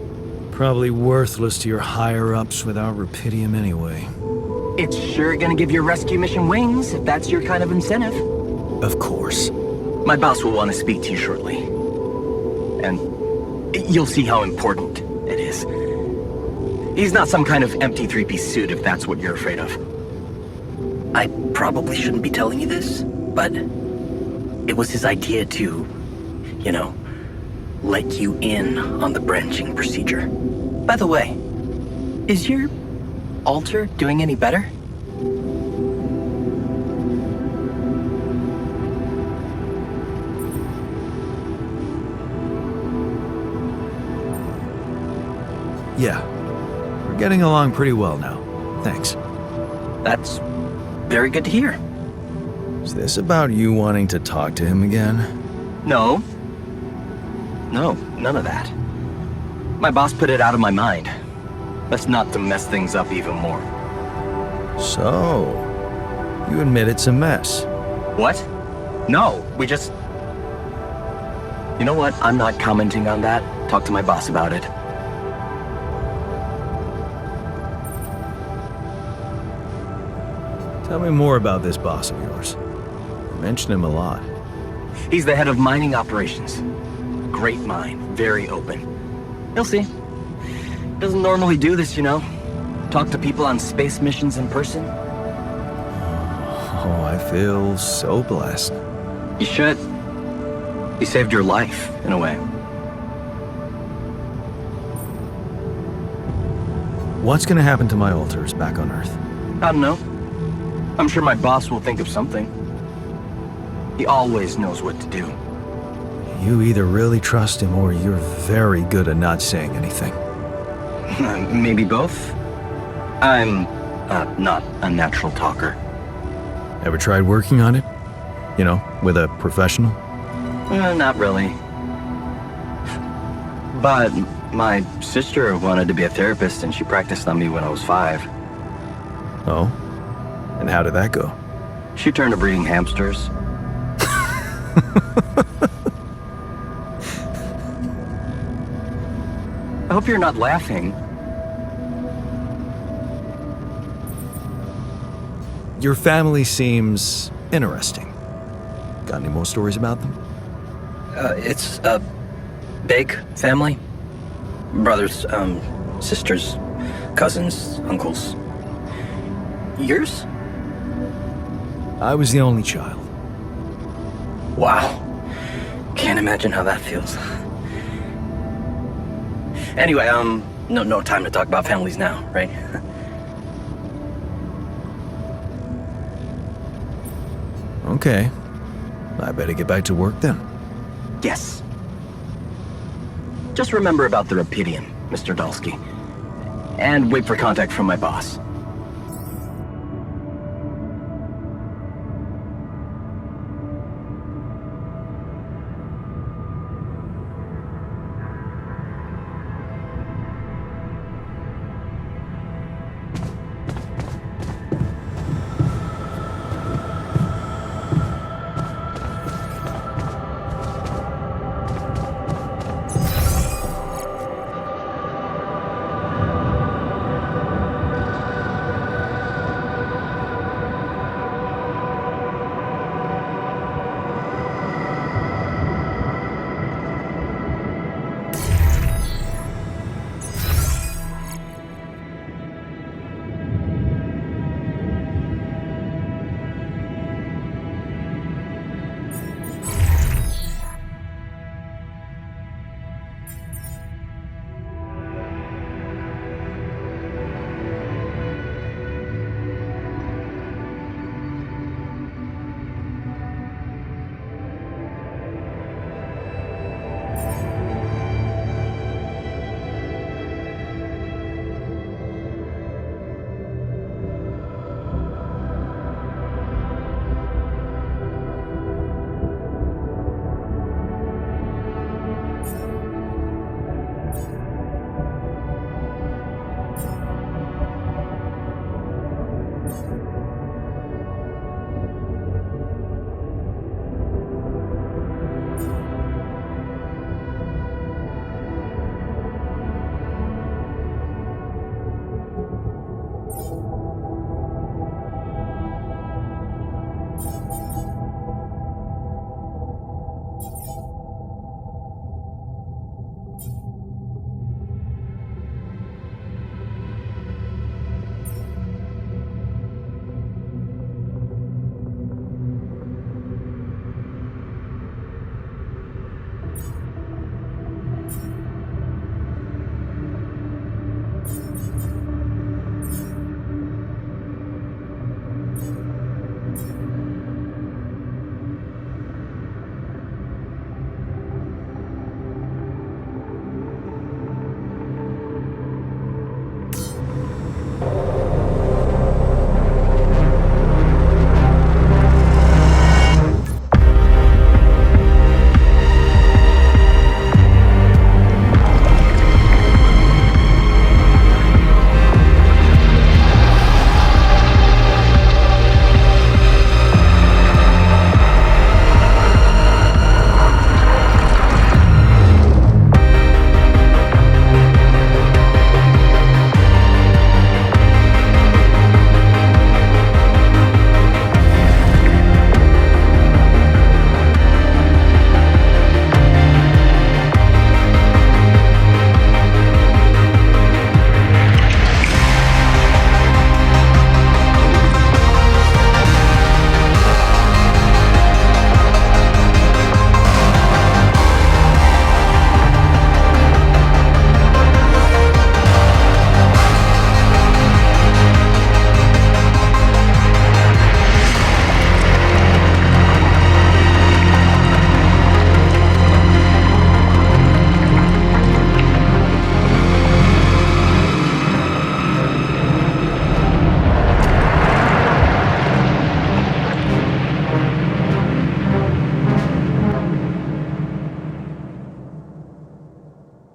Speaker 5: Probably worthless to your higher-ups without rupidium anyway.
Speaker 3: It's sure gonna give your rescue mission wings, if that's your kind of incentive.
Speaker 5: Of course.
Speaker 3: My boss will want to speak to you shortly. And you'll see how important it is. He's not some kind of empty three-piece suit, if that's what you're afraid of. I probably shouldn't be telling you this, but it was his idea to, you know, let you in on the branching procedure. By the way, is your altar doing any better?
Speaker 5: Yeah. We're getting along pretty well now. Thanks.
Speaker 3: That's very good to hear.
Speaker 5: Is this about you wanting to talk to him again?
Speaker 3: No. No, none of that. My boss put it out of my mind. Best not to mess things up even more.
Speaker 5: So, you admit it's a mess.
Speaker 3: What? No, we just... You know what? I'm not commenting on that. Talk to my boss about it.
Speaker 5: Tell me more about this boss of yours. You mention him a lot.
Speaker 3: He's the head of mining operations. Great mine, very open. You'll see. Doesn't normally do this, you know. Talk to people on space missions in person.
Speaker 5: Oh, I feel so blessed.
Speaker 3: You should. He saved your life, in a way.
Speaker 5: What's gonna happen to my altars back on Earth?
Speaker 3: I don't know. I'm sure my boss will think of something. He always knows what to do.
Speaker 5: You either really trust him or you're very good at not saying anything.
Speaker 3: Maybe both? I'm not a natural talker.
Speaker 5: Ever tried working on it? You know, with a professional?
Speaker 3: Not really. But my sister wanted to be a therapist and she practiced on me when I was 5.
Speaker 5: Oh? And how did that go?
Speaker 3: She turned to breeding hamsters. I hope you're not laughing.
Speaker 5: Your family seems interesting. Got any more stories about them?
Speaker 3: It's a big family. Brothers, sisters, cousins, uncles. Yours?
Speaker 5: I was the only child.
Speaker 3: Wow. Can't imagine how that feels. Anyway, no time to talk about families now, right?
Speaker 5: Okay. I better get back to work then.
Speaker 3: Yes. Just remember about the rupidium, Mr. Dalsky. And wait for contact from my boss.